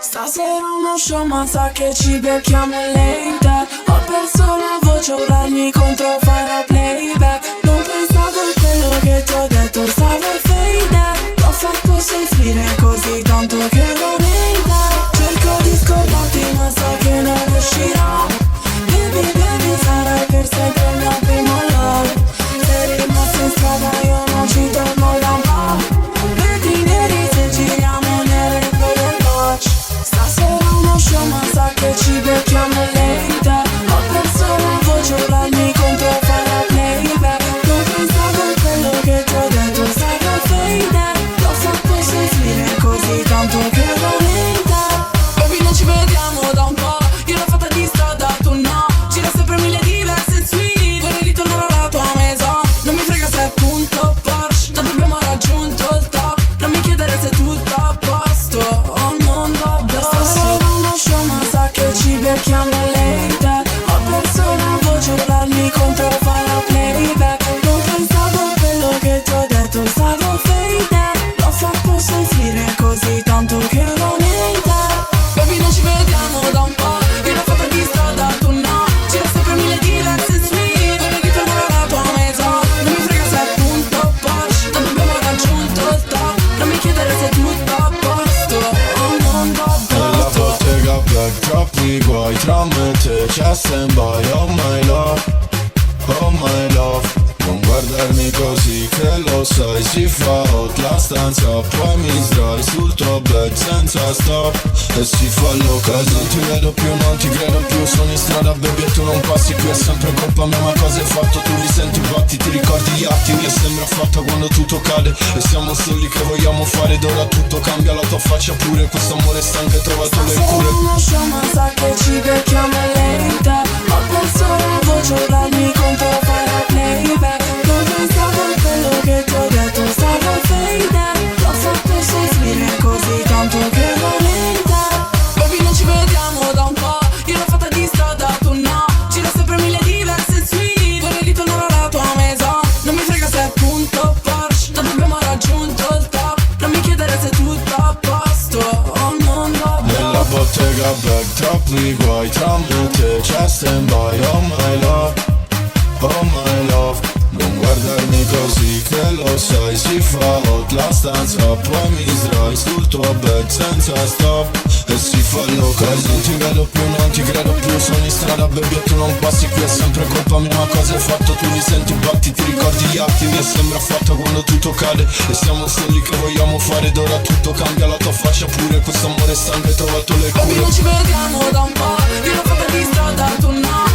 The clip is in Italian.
Stasera uno show ma sa che ci becchiamo late. Ho perso la voce, urlarmi contro farò playback. Non pensavo a quello che ti ho detto, stavo fade. L'ho fatto soffrire così tanto che non ride. Cerco di scordarti ma so che non riuscirò. Baby, baby, sarai per sempre il mio primo love. Se rimasto in strada io non ci torno da un po'. Vedi neri se giriamo nere del watch. Stasera uno show ma sa che ci becchiamo late. Ho perso la voce, urlarmi contro farò playback. Non pensavo a quello che ti ho detto, stavo fade. L'ho fatto soffrire così tanto che non ride. Baby non ci vediamo da un po'. Io l'ho fatta di strada, tu no. Gira sempre mille diverse suite. Vorrei ritornare alla tua maison. Non mi frega se è punto Porsche. Tanto abbiamo raggiunto il top. Non mi chiedere se è tutto a posto. Oh non vabbè. Stasera uno show ma sa che ci becchiamo late. Ho perso la voce, urlarmi contro farò playback. Non pensavo a quello che ti ho detto, stavo fade. L'ho fatto soffrire così tanto che non ride. Baby non ci vediamo da un po'. Io l'ho fatta di strada, tu no. Gira sempre mille diverse suite. Vorrei ritornare alla tua maison. Non mi frega se è punto Porsche. Tanto abbiamo raggiunto il top. Non mi chiedere se è tutto a posto. Oh non vabbè. Nella bottega black, troppi guai tra me e te. C'è stand-by, oh my love, oh my love. Non guardarmi così che lo sai. Si fa hot la stanza, poi mi sdrai sul tuo bed senza stop. E si fa loca, non ti vedo più, non ti credo più. Sono in strada baby e tu non passi qui. È sempre colpa mia ma cosa hai fatto? Tu li senti batti, ti ricordi gli attimi. E sembra fatta quando tutto cade. E siamo soli che vogliamo fare ed ora tutto cambia. La tua faccia pure, questo amore stanco hai trovato le cure. Stasera uno show ma sa che ci becchiamo late. Ho perso la voce, urlarmi contro farò playback. Non pensavo a quello che ti ho detto, stavo fade. L'ho fatto soffrire così tanto che non ride. Baby non ci vediamo da un po'. Io l'ho fatta di strada, tu no. Gira sempre mille diverse suite. Vorrei ritornare alla tua maison. Non mi frega se è punto Porsche. Tanto abbiamo raggiunto il top. Non mi chiedere se è tutto a posto. Oh non vabbè. Nella bottega black, troppi guai tra me e te. C'è stand-by, oh my love, oh my love. Non guardarmi così che lo sai. Si fa hot la stanza, poi mi sdrai sul tuo bed senza stop. E si fa loca, non ti vedo più, non ti credo più. Sono in strada baby e tu non passi qui. È sempre colpa mia ma cosa hai fatto? Tu li senti batti, ti ricordi gli attimi. E sembra fatta quando tutto cade. E siamo soli che vogliamo fare ed ora tutto cambia. La tua faccia pure, questo amore stanco hai trovato le Baby cure. non ci vediamo da un po'. Io l'ho fatta di strada, tu no.